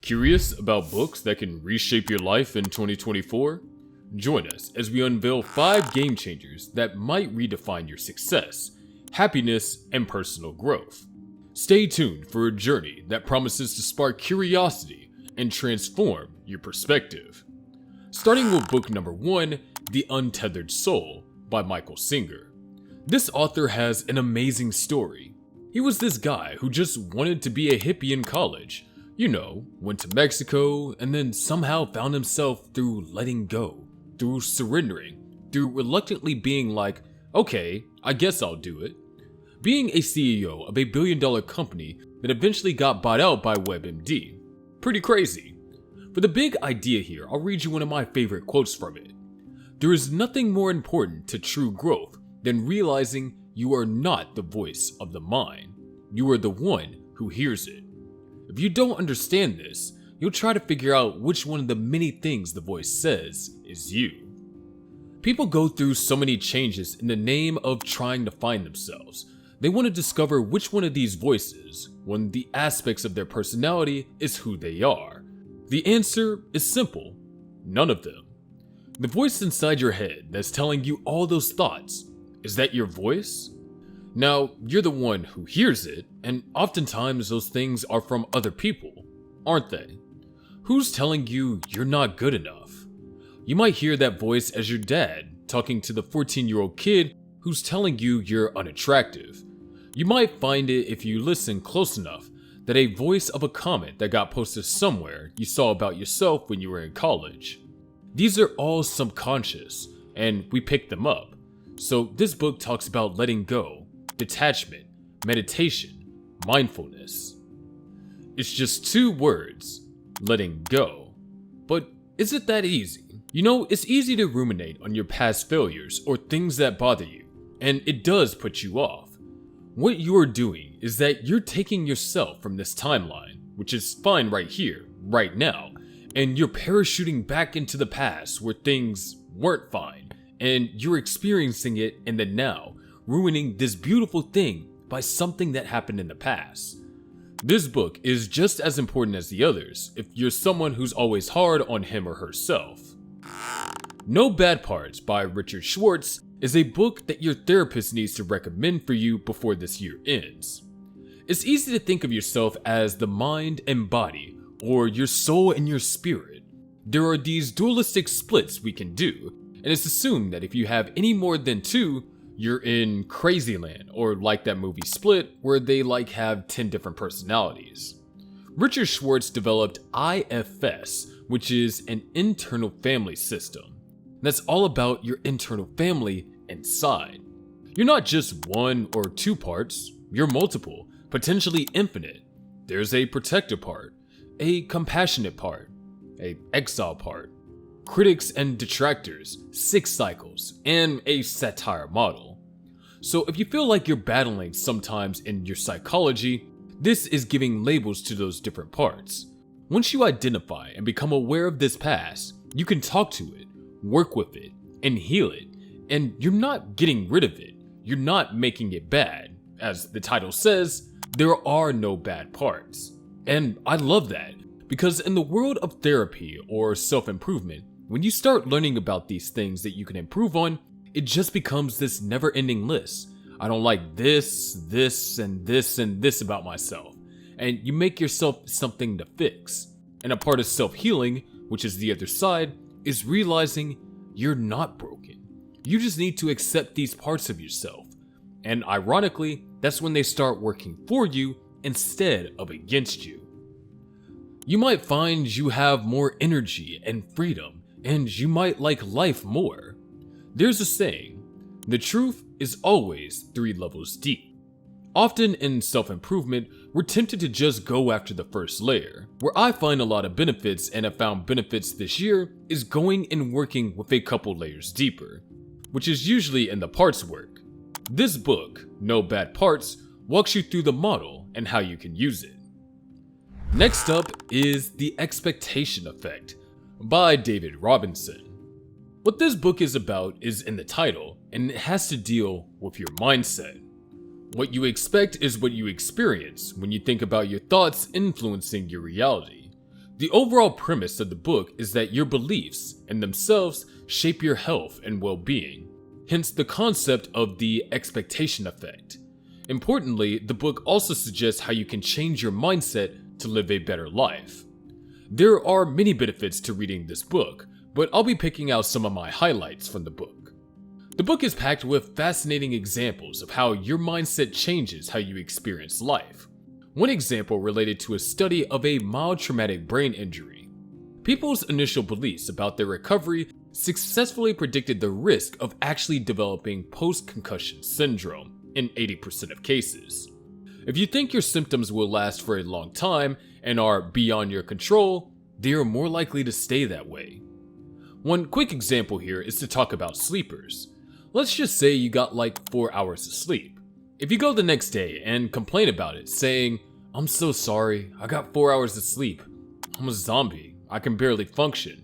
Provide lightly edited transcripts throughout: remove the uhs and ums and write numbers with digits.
Curious about books that can reshape your life in 2024? Join us as we unveil 5 game changers that might redefine your success, happiness, and personal growth. Stay tuned for a journey that promises to spark curiosity and transform your perspective. Starting with book number 1, The Untethered Soul by Michael Singer. This author has an amazing story. He was this guy who just wanted to be a hippie in college. Went to Mexico and then somehow found himself through letting go, through surrendering, through reluctantly being like, okay, I guess I'll do it. Being a CEO of a billion-dollar company that eventually got bought out by WebMD. Pretty crazy. For the big idea here, I'll read you one of my favorite quotes from it. There is nothing more important to true growth than realizing you are not the voice of the mind. You are the one who hears it. If you don't understand this, you'll try to figure out which one of the many things the voice says is you. People go through so many changes in the name of trying to find themselves. They want to discover which one of these voices, one of the aspects of their personality, is who they are. The answer is simple: none of them. The voice inside your head that's telling you all those thoughts, is that your voice? Now, you're the one who hears it, and oftentimes those things are from other people, aren't they? Who's telling you you're not good enough? You might hear that voice as your dad talking to the 14-year-old kid who's telling you you're unattractive. You might find it, if you listen close enough, that a voice of a comment that got posted somewhere you saw about yourself when you were in college. These are all subconscious, and we pick them up. So this book talks about letting go, detachment, meditation, mindfulness. It's just 2 words, letting go. But is it that easy? It's easy to ruminate on your past failures or things that bother you, and it does put you off. What you're doing is that you're taking yourself from this timeline, which is fine right here, right now, and you're parachuting back into the past where things weren't fine, and you're experiencing it in the now, ruining this beautiful thing by something that happened in the past. This book is just as important as the others if you're someone who's always hard on him or herself. No Bad Parts by Richard Schwartz is a book that your therapist needs to recommend for you before this year ends. It's easy to think of yourself as the mind and body, or your soul and your spirit. There are these dualistic splits we can do, and it's assumed that if you have any more than 2, you're in crazy land, or like that movie Split, where they have 10 different personalities. Richard Schwartz developed IFS, which is an internal family system. That's all about your internal family inside. You're not just 1 or 2 parts, you're multiple, potentially infinite. There's a protector part, a compassionate part, a exile part, critics and detractors, 6 cycles, and a satire model. So if you feel like you're battling sometimes in your psychology, this is giving labels to those different parts. Once you identify and become aware of this past, you can talk to it, work with it, and heal it. And you're not getting rid of it. You're not making it bad. As the title says, there are no bad parts. And I love that, because in the world of therapy or self-improvement, when you start learning about these things that you can improve on, it just becomes this never-ending list. I don't like this, and this about myself. And you make yourself something to fix. And a part of self-healing, which is the other side, is realizing you're not broken. You just need to accept these parts of yourself. And ironically, that's when they start working for you instead of against you. You might find you have more energy and freedom, and you might like life more. There's a saying, the truth is always 3 levels deep. Often in self-improvement, we're tempted to just go after the first layer. Where I find a lot of benefits and have found benefits this year is going and working with a couple layers deeper, which is usually in the parts work. This book, No Bad Parts, walks you through the model and how you can use it. Next up is The Expectation Effect by David Robinson. What this book is about is in the title, and it has to deal with your mindset. What you expect is what you experience when you think about your thoughts influencing your reality. The overall premise of the book is that your beliefs in themselves shape your health and well-being, hence the concept of the expectation effect. Importantly, the book also suggests how you can change your mindset to live a better life. There are many benefits to reading this book, but I'll be picking out some of my highlights from the book. The book is packed with fascinating examples of how your mindset changes how you experience life. One example related to a study of a mild traumatic brain injury. People's initial beliefs about their recovery successfully predicted the risk of actually developing post-concussion syndrome in 80% of cases. If you think your symptoms will last for a long time and are beyond your control, they are more likely to stay that way. One quick example here is to talk about sleepers. Let's just say you got like 4 hours of sleep. If you go the next day and complain about it, saying, "I'm so sorry, I got 4 hours of sleep. I'm a zombie, I can barely function,"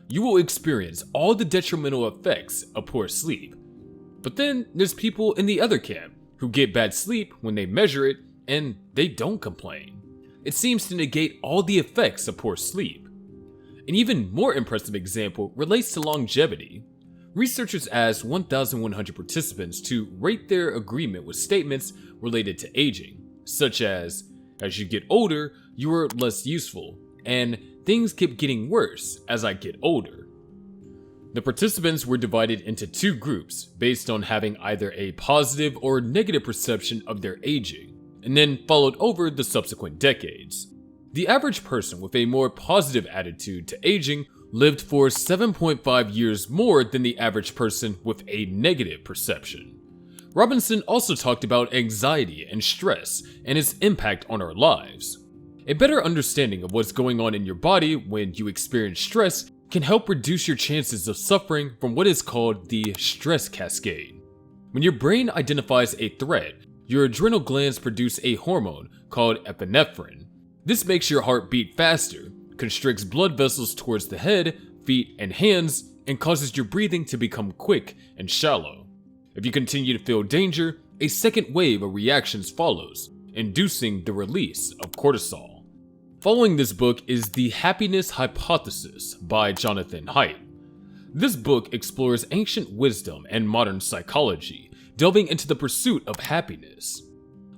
you will experience all the detrimental effects of poor sleep. But then there's people in the other camp who get bad sleep when they measure it and they don't complain. It seems to negate all the effects of poor sleep. An even more impressive example relates to longevity. Researchers asked 1,100 participants to rate their agreement with statements related to aging, such as you get older, you are less useful, and things keep getting worse as I get older. The participants were divided into two groups based on having either a positive or negative perception of their aging, and then followed over the subsequent decades. The average person with a more positive attitude to aging lived for 7.5 years more than the average person with a negative perception. Robinson also talked about anxiety and stress and its impact on our lives. A better understanding of what's going on in your body when you experience stress can help reduce your chances of suffering from what is called the stress cascade. When your brain identifies a threat, your adrenal glands produce a hormone called epinephrine. This makes your heart beat faster, constricts blood vessels towards the head, feet, and hands, and causes your breathing to become quick and shallow. If you continue to feel danger, a second wave of reactions follows, inducing the release of cortisol. Following this book is The Happiness Hypothesis by Jonathan Haidt. This book explores ancient wisdom and modern psychology, delving into the pursuit of happiness.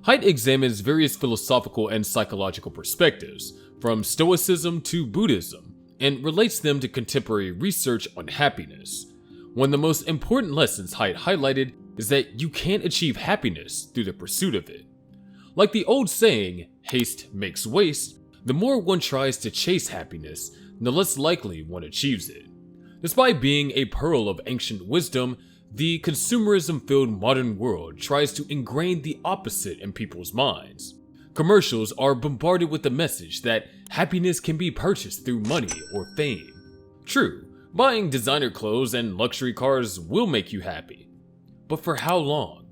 Haidt examines various philosophical and psychological perspectives, from Stoicism to Buddhism, and relates them to contemporary research on happiness. One of the most important lessons Haidt highlighted is that you can't achieve happiness through the pursuit of it. Like the old saying, haste makes waste, the more one tries to chase happiness, the less likely one achieves it. Despite being a pearl of ancient wisdom, the consumerism-filled modern world tries to ingrain the opposite in people's minds. Commercials are bombarded with the message that happiness can be purchased through money or fame. True, buying designer clothes and luxury cars will make you happy. But for how long?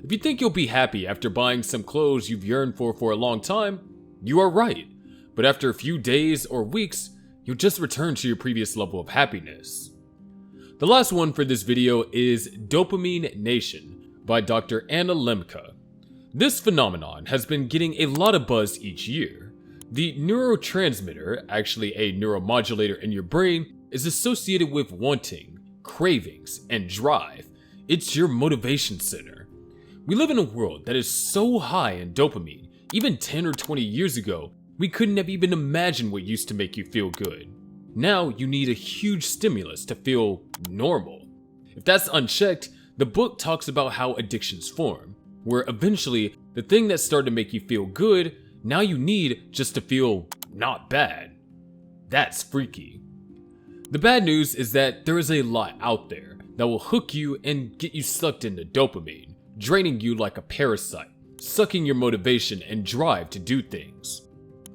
If you think you'll be happy after buying some clothes you've yearned for a long time, you are right. But after a few days or weeks, you'll just return to your previous level of happiness. The last one for this video is Dopamine Nation by Dr. Anna Lemke. This phenomenon has been getting a lot of buzz each year. The neurotransmitter, actually a neuromodulator in your brain, is associated with wanting, cravings, and drive. It's your motivation center. We live in a world that is so high in dopamine. Even 10 or 20 years ago, we couldn't have even imagined what used to make you feel good. Now you need a huge stimulus to feel normal. If that's unchecked, the book talks about how addictions form, where eventually the thing that started to make you feel good, now you need just to feel not bad. That's freaky. The bad news is that there is a lot out there that will hook you and get you sucked into dopamine, draining you like a parasite, sucking your motivation and drive to do things.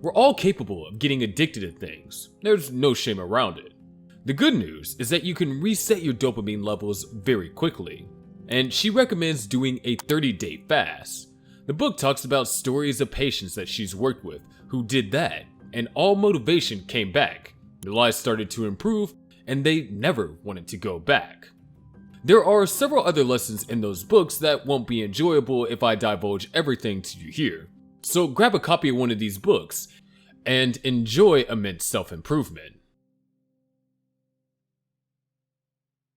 We're all capable of getting addicted to things. There's no shame around it. The good news is that you can reset your dopamine levels very quickly, and she recommends doing a 30-day fast. The book talks about stories of patients that she's worked with who did that, and all motivation came back. Their lives started to improve, and they never wanted to go back. There are several other lessons in those books that won't be enjoyable if I divulge everything to you here. So grab a copy of one of these books. and enjoy immense self-improvement.